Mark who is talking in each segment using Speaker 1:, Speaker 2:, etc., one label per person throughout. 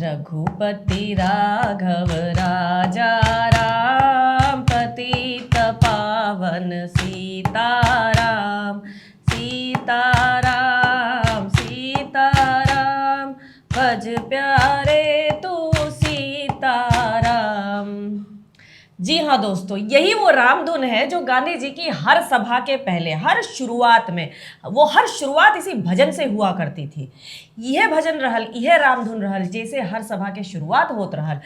Speaker 1: रघुपति राघव राजा राम, पतित पावन सीताराम। सीताराम सीताराम, भज प्यारे तू सीताराम। जी हाँ दोस्तों, यही वो रामधुन है जो गांधी जी की हर सभा के पहले, हर शुरुआत में, वो हर शुरुआत इसी भजन से हुआ करती थी। यह भजन रहल, यह रामधुन रहल जैसे हर सभा के शुरुआत होत रहल।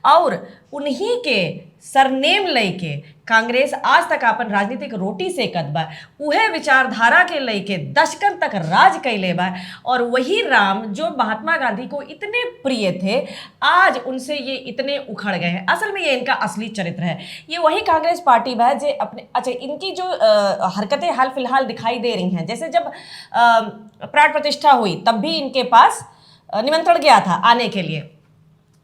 Speaker 1: और उन्हीं के सरनेम लेके कांग्रेस आज तक अपन राजनीतिक रोटी सेकत बा, उहे विचारधारा के लेके दशकन तक राज कैले बा। और वही राम जो महात्मा गांधी को इतने प्रिय थे, आज उनसे ये इतने उखड़ गए हैं। असल में ये इनका असली चरित्र है। ये वही कांग्रेस पार्टी बा जे अपने, अच्छा, इनकी जो हरकतें हाल फिलहाल दिखाई दे रही हैं, जैसे जब प्राण प्रतिष्ठा हुई तब भी इनके पास निमंत्रण गया था आने के लिए,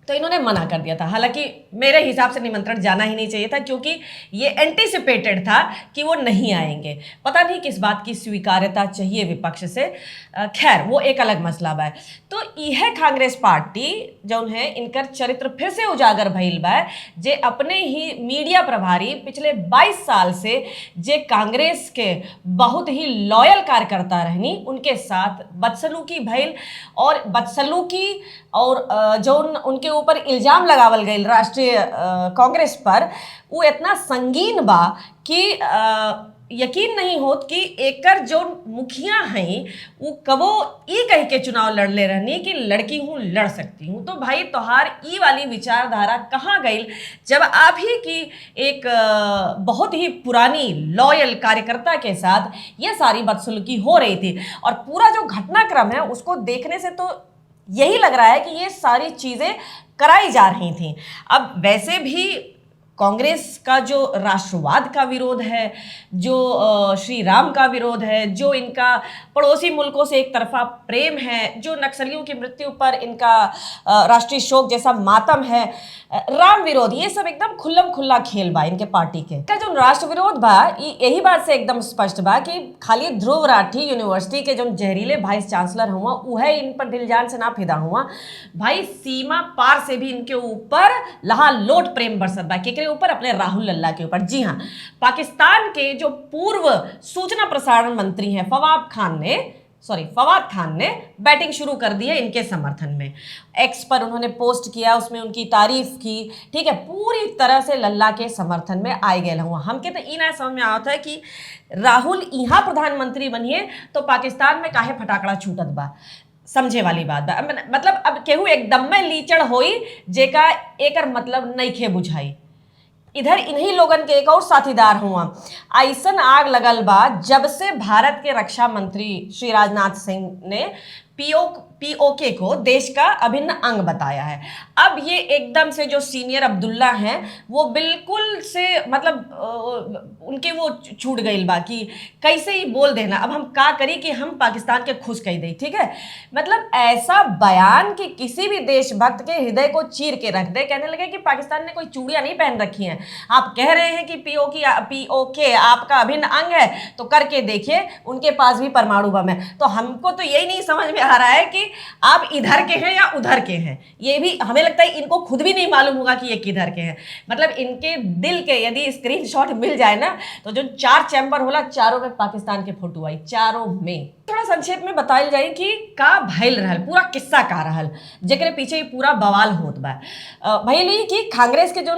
Speaker 1: तो इन्होंने मना कर दिया था। हालांकि मेरे हिसाब से निमंत्रण जाना ही नहीं चाहिए था, क्योंकि ये एंटीसिपेटेड था कि वो नहीं आएंगे। पता नहीं किस बात की स्वीकार्यता चाहिए विपक्ष से, खैर वो एक अलग मसला बा। तो यह कांग्रेस पार्टी जो है, इनकर चरित्र फिर से उजागर भइल बा, जे अपने ही मीडिया प्रभारी पिछले 22 साल से जे कांग्रेस के बहुत ही लॉयल कार्यकर्ता रहनी, उनके साथ बदसलूकी भइल। और बदसलूकी और जो उनके ऊपर इल्जाम लगावल गई राष्ट्रीय कांग्रेस पर, वो इतना संगीन बा कि यकीन नहीं होत कि एकर जो मुखिया हैं वो कबो ई कह के चुनाव लड़ले रहनी कि लड़की हूँ, लड़ सकती हूँ। तो भाई तोहार ई वाली विचारधारा कहाँ गई, जब आप ही की एक बहुत ही पुरानी लॉयल कार्यकर्ता के साथ ये सारी बदसलूकी हो रही थी। और पूरा जो घटनाक्रम है उसको देखने से तो यही लग रहा है कि ये सारी चीजें कराई जा रही थी। अब वैसे भी कांग्रेस का जो राष्ट्रवाद का विरोध है, जो श्री राम का विरोध है, जो इनका पड़ोसी मुल्कों से एक तरफा प्रेम है, जो नक्सलियों की मृत्यु पर इनका राष्ट्रीय शोक जैसा मातम है, राम विरोध, ये सब एकदम खुल्लम खुल्ला खेल बा इनके पार्टी के। जो राष्ट्र विरोध बा, यही बात से एकदम स्पष्ट बा कि खाली ध्रुव राठी यूनिवर्सिटी के जो जहरीले वाइस चांसलर हुआ, वह इन पर दिल जान से ना फिदा हुआ। भाई सीमा पार से भी इनके ऊपर लहालोट प्रेम बरसत बा, के ऊपर, अपने राहुल लल्ला के ऊपर। जी हाँ, पाकिस्तान के जो पूर्व सूचना प्रसारण मंत्री हैं फवाद खान ने बैटिंग शुरू कर दी है इनके समर्थन में। एक्स पर उन्होंने पोस्ट किया, उसमें उनकी तारीफ की, ठीक है, पूरी तरह से लल्ला के समर्थन में आए गए हुआ। हमके तो ई ना समझ में आता है कि राहुल यहाँ प्रधानमंत्री बनिए तो पाकिस्तान में काहे फटाकड़ा छूटत बा, समझे वाली बात बा। मतलब अब केहू एकदम में लीचड़ होई जेका एकर मतलब नइखे बुझाई। इधर इन्हीं लोगन के एक और साथीदार हुआ, ऐसन आग लगल बा जब से भारत के रक्षा मंत्री श्री राजनाथ सिंह ने पीओके को देश का अभिन्न अंग बताया है। अब ये एकदम से जो सीनियर अब्दुल्ला हैं वो बिल्कुल से मतलब उनके वो छूट गई बा कि कैसे ही बोल देना, अब हम का करी कि हम पाकिस्तान के खुश कह दे, ठीक है। मतलब ऐसा बयान कि किसी भी देशभक्त के हृदय को चीर के रख दे। कहने लगे कि पाकिस्तान ने कोई चूड़ियां नहीं पहन रखी हैं, आप कह रहे हैं कि पीओके आपका अभिन्न अंग है तो करके देखिए, उनके पास भी परमाणु बम है। तो हमको तो यही नहीं समझ में आ रहा है कि आप इधर के हैं या उधर के हैं। ये भी हमें लगता है इनको खुद भी नहीं मालूम होगा कि ये किधर के हैं। मतलब इनके दिल के यदि स्क्रीनशॉट मिल जाए ना, तो जो 4 चैम्बर होला, चारों में पाकिस्तान के फोटो आई, चारों में। थोड़ा संक्षेप में बताइल जाए कि का भइल रहल, पूरा किस्सा का रहल, जेकरे पीछे ही पूरा बवाल होत बा। भइल ही कि कांग्रेस के जो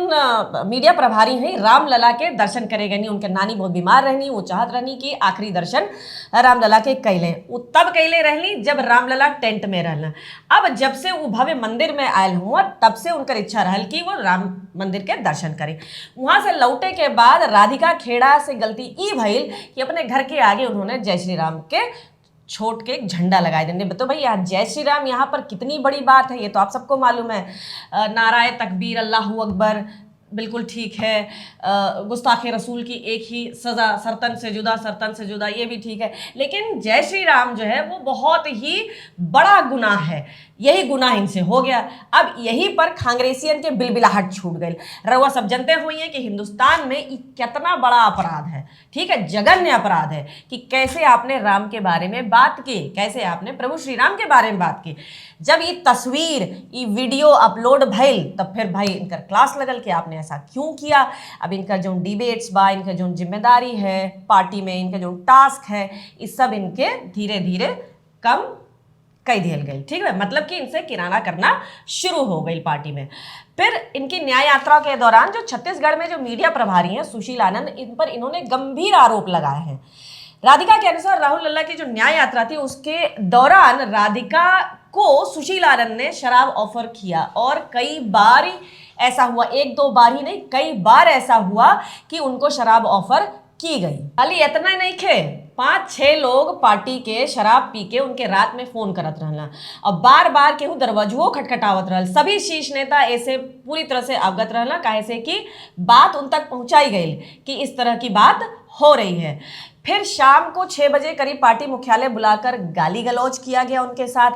Speaker 1: मीडिया प्रभारी हैं रामलला के दर्शन करे गनी, उनके नानी बहुत बीमार रहनी, वो चाहत रहनी कि आखिरी दर्शन रामलला के कैले। वो तब कैले रहनी जब रामलला टेंट में रहना। अब जब से वो भव्य मंदिर में आयल हुआ, तब से उनकर इच्छा रहल कि वो राम मंदिर के दर्शन करें। वहां से लौटे के बाद राधिका खेड़ा से गलती ई भइल कि अपने घर के आगे उन्होंने जय श्री राम के छोट के एक झंडा लगाए देंगे। तो भाई यार, जय श्री राम यहाँ पर कितनी बड़ी बात है, ये तो आप सबको मालूम है। नाराए तकबीर, अल्लाहू अकबर, बिल्कुल ठीक है। गुस्ताखे रसूल की एक ही सज़ा, सरतन से जुदा, ये भी ठीक है। लेकिन जय श्री राम जो है वो बहुत ही बड़ा गुनाह है, यही गुनाह इनसे हो गया। अब यहीं पर कांग्रेसियन के बिलबिलाहट छूट गई। रउआ सब जानते हुई है कि हिंदुस्तान में कितना बड़ा अपराध है, ठीक है, जघन्य अपराध है कि कैसे आपने राम के बारे में बात की, कैसे आपने प्रभु श्री राम के बारे में बात की। जब ये तस्वीर ये वीडियो अपलोड भइल तब फिर भाई इनकर क्लास लगल कि आपने ऐसा क्यों किया। अब इनका जो डिबेट्स बा, इनका जो जिम्मेदारी है पार्टी में, इनका जो टास्क है, इस सब इनके धीरे धीरे कम कई दियल गई। ठीक है, मतलब कि इनसे किराना करना शुरू हो गई पार्टी में। फिर इनकी न्याय यात्रा के दौरान जो छत्तीसगढ़ में जो मीडिया प्रभारी हैं सुशील आनंद, इन पर इन्होंने गंभीर आरोप लगाए हैं। राधिका के अनुसार राहुल लल्ला की जो न्याय यात्रा थी उसके दौरान राधिका को सुशील आनंद ने शराब ऑफर किया और कई बार ऐसा हुआ, एक दो बार ही नहीं, कई बार ऐसा हुआ कि उनको शराब ऑफर की गई। खाली इतना नहीं खे, 5-6 लोग पार्टी के शराब पी के उनके रात में फोन करत रहना और बार बार केहू दरवाजुओ खटखटावत रहल। सभी शीर्ष नेता ऐसे पूरी तरह से अवगत रहना, काहे से कि बात उन तक पहुंचाई गई कि इस तरह की बात हो रही है। फिर शाम को 6 बजे करीब पार्टी मुख्यालय बुलाकर गाली गलौज किया गया उनके साथ।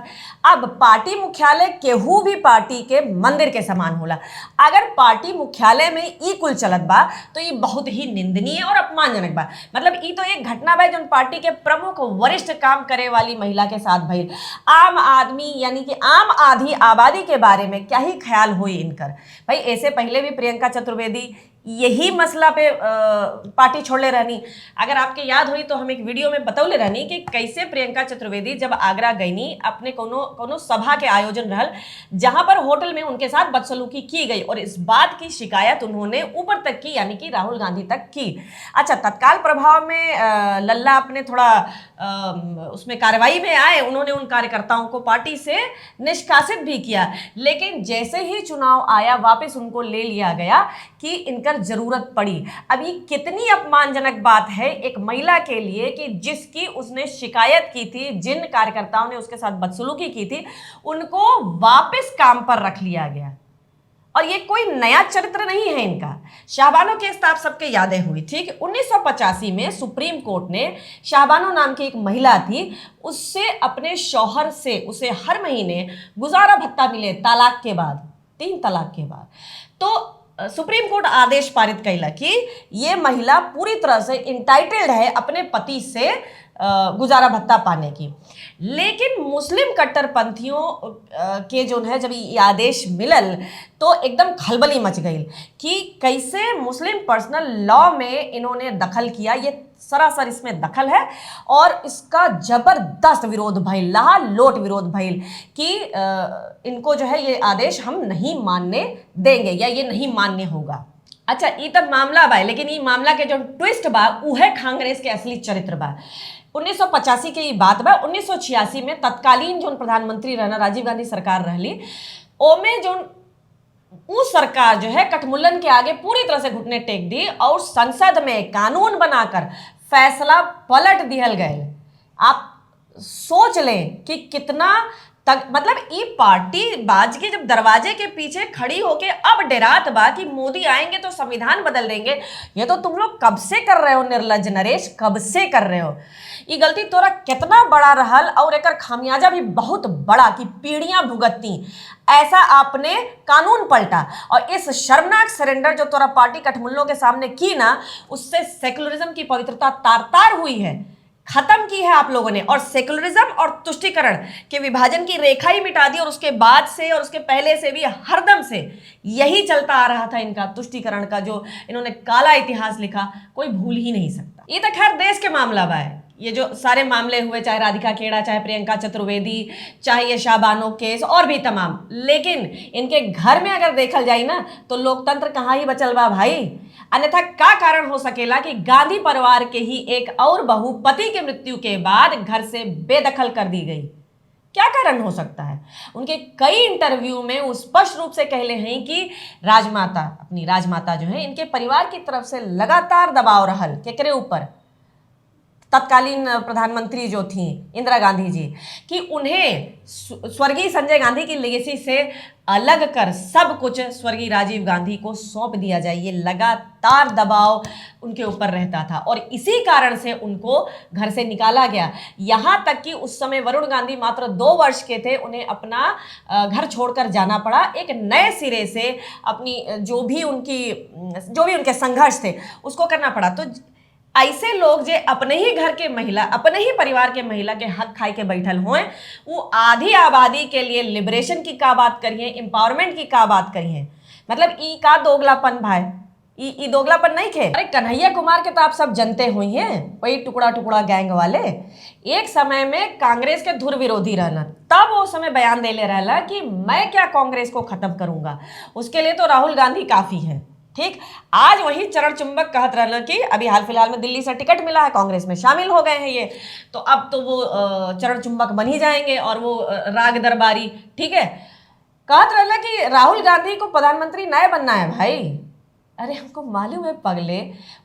Speaker 1: अब पार्टी मुख्यालय केहू भी पार्टी के मंदिर के समान होला। अगर पार्टी मुख्यालय में ई कुल चलत बा तो ये बहुत ही निंदनीय और अपमानजनक बा। मतलब ई तो एक घटना बा जो पार्टी के प्रमुख वरिष्ठ काम करे वाली महिला के साथ भइल। आम आदमी यानी कि आम आधी आबादी के बारे में क्या ही ख्याल हुई इनकर। भाई ऐसे पहले भी प्रियंका चतुर्वेदी यही मसला पे पार्टी छोड़ले रहनी। अगर आपके याद हुई तो हम एक वीडियो में बतौले रहनी कि कैसे प्रियंका चतुर्वेदी जब आगरा गईनी, अपने कोनो सभा के आयोजन रहल जहां पर होटल में उनके साथ बदसलूकी की गई और इस बात की शिकायत उन्होंने ऊपर तक की, यानी कि राहुल गांधी तक की। अच्छा, तत्काल प्रभाव में लल्ला अपने थोड़ा उसमें कार्रवाई में आए, उन्होंने उन कार्यकर्ताओं को पार्टी से निष्कासित भी किया, लेकिन जैसे ही चुनाव आया वापस उनको ले लिया गया कि इनका जरूरत पड़ी। अब ये कितनी अपमानजनक बात है एक महिला के लिए कि जिसकी उसने शिकायत की थी, जिन कार्यकर्ताओं ने उसके साथ बदसलूकी की थी, उनको वापस काम पर रख लिया गया। और ये कोई नया चरित्र नहीं है इनका। शाहबानो केस तो आप सबके यादें हुई, ठीक। 1985 में सुप्रीम कोर्ट ने शाहबानो नाम की एक महिला थी, उससे अपने शौहर से उसे हर महीने गुजारा भत्ता मिले तलाक के बाद, 3 तलाक के बाद। तो सुप्रीम कोर्ट आदेश पारित कैला कि ये महिला पूरी तरह से इंटाइटल्ड है अपने पति से गुजारा भत्ता पाने की। लेकिन मुस्लिम कट्टरपंथियों के जो है जब ये आदेश मिलल तो एकदम खलबली मच गई कि कैसे मुस्लिम पर्सनल लॉ में इन्होंने दखल किया। ये सरासर इसमें दखल है और इसका जबरदस्त विरोध भइल, लालोट विरोध भइल कि इनको जो है ये आदेश हम नहीं मानने देंगे या ये नहीं मान्य होगा। अच्छा, ये तब मामला बा, लेकिन ये मामला के जो ट्विस्ट बा उहे कांग्रेस के असली चरित्र बा। 1985 के ये बात बा। 1986 में तत्कालीन जो प्रधानमंत्री रहना राजीव गांधी सरकार रहली, ओमे जो उस सरकार जो है कठमुल्लन के आगे पूरी तरह से घुटने टेक दी और संसद में कानून बनाकर फैसला पलट दिहल गए। आप सोच लें कि कितना तक, मतलब ये पार्टी बाज के जब दरवाजे के पीछे खड़ी होके अब डेरात बा कि मोदी आएंगे तो संविधान बदल देंगे। ये तो तुम लोग कब से कर रहे हो निर्लज नरेश, कब से कर रहे हो। ये गलती तोरा कितना बड़ा रहल और एकर खामियाजा भी बहुत बड़ा कि पीढ़ियां भुगतती। ऐसा आपने कानून पलटा और इस शर्मनाक सरेंडर जो तोरा पार्टी कठमुल्लों के सामने की ना, उससे सेकुलरिज्म की पवित्रता तार तार हुई है, खत्म की है आप लोगों ने। और सेकुलरिज्म और तुष्टिकरण के विभाजन की रेखा ही मिटा दी और उसके बाद से और उसके पहले से भी हरदम से यही चलता आ रहा था इनका तुष्टिकरण का, जो इन्होंने काला इतिहास लिखा, कोई भूल ही नहीं सकता। ये तो खैर देश के मामला बा है, ये जो सारे मामले हुए, चाहे राधिका खेड़ा, चाहे प्रियंका चतुर्वेदी, चाहे ये शाहबानो केस और भी तमाम। लेकिन इनके घर में अगर देखल जाए ना तो लोकतंत्र कहाँ ही बचल बा भाई। अन्यथा क्या कारण हो सकेला कि गांधी परिवार के ही एक और बहू पति के मृत्यु के बाद घर से बेदखल कर दी गई? क्या कारण हो सकता है? उनके कई इंटरव्यू में वो स्पष्ट रूप से कहले हैं कि राजमाता, अपनी राजमाता जो है, इनके परिवार की तरफ से लगातार दबाव रहल केकरे ऊपर, तत्कालीन प्रधानमंत्री जो थी इंदिरा गांधी जी, कि उन्हें स्वर्गीय संजय गांधी की लेगेसी से अलग कर सब कुछ स्वर्गीय राजीव गांधी को सौंप दिया जाए। ये लगातार दबाव उनके ऊपर रहता था और इसी कारण से उनको घर से निकाला गया। यहाँ तक कि उस समय वरुण गांधी मात्र 2 वर्ष के थे, उन्हें अपना घर छोड़कर जाना पड़ा। एक नए सिरे से अपनी जो भी उनके संघर्ष थे उसको करना पड़ा। तो ऐसे लोग जे अपने ही घर के महिला, अपने ही परिवार के महिला के हक खाई के बैठल हों, वो आधी आबादी के लिए लिबरेशन की का बात करिए, एम्पावरमेंट की का बात करिए। मतलब ई का दोगलापन भाई, ई दोगलापन नहीं खे। अरे कन्हैया कुमार के तो आप सब जनते हुई हैं, वही टुकड़ा टुकड़ा गैंग वाले। एक समय में कांग्रेस के धुर विरोधी रहना, तब वो समय बयान दे ले रहा कि मैं क्या कांग्रेस को खत्म करूंगा, उसके लिए तो राहुल गांधी काफी है। ठीक, आज वही चरण चुंबक कहत रहना कि अभी हाल फिलहाल में दिल्ली से टिकट मिला है, कांग्रेस में शामिल हो गए हैं ये, तो अब तो वो चरण चुंबक बन ही जाएंगे और वो राग दरबारी। ठीक है, कहत रहना कि राहुल गांधी को प्रधानमंत्री नए बनना है भाई। अरे हमको मालूम है पगले,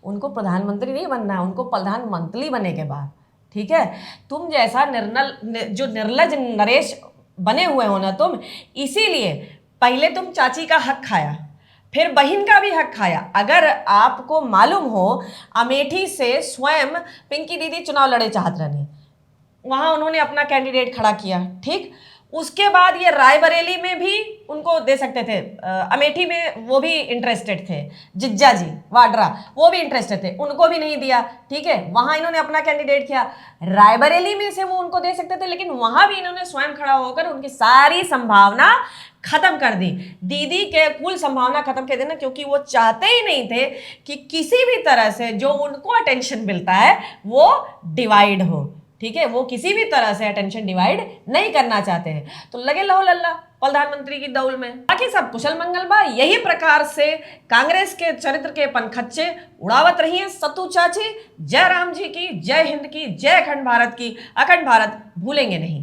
Speaker 1: उनको प्रधानमंत्री नहीं बनना है, उनको प्रधानमंत्री बने के बाद। ठीक है, तुम जैसा जो निर्लज नरेश बने हुए हो ना तुम, इसीलिए पहले तुम चाची का हक खाया, फिर बहन का भी हक खाया। अगर आपको मालूम हो, अमेठी से स्वयं पिंकी दीदी चुनाव लड़े चाहत रहने, वहां उन्होंने अपना कैंडिडेट खड़ा किया। ठीक, उसके बाद ये रायबरेली में भी उनको दे सकते थे, अमेठी में वो भी इंटरेस्टेड थे, जिज्जा जी वाड्रा वो भी इंटरेस्टेड थे, उनको भी नहीं दिया। ठीक है, वहां इन्होंने अपना कैंडिडेट किया, रायबरेली में से वो उनको दे सकते थे, लेकिन वहां भी इन्होंने स्वयं खड़ा होकर उनकी सारी संभावना खत्म कर दी, दीदी के कुल संभावना खत्म कर देना, क्योंकि वो चाहते ही नहीं थे कि किसी भी तरह से जो उनको अटेंशन मिलता है वो डिवाइड हो। ठीक है, वो किसी भी तरह से अटेंशन डिवाइड नहीं करना चाहते हैं, तो लगे लहो लल्ला प्रधानमंत्री की दौड़ में। बाकी सब कुशल मंगल बा। यही प्रकार से कांग्रेस के चरित्र के पनखच्चे उड़ावत रही है सत्तू चाची। जय राम जी की, जय हिंद की, जय अखंड भारत की। अखंड भारत भूलेंगे नहीं।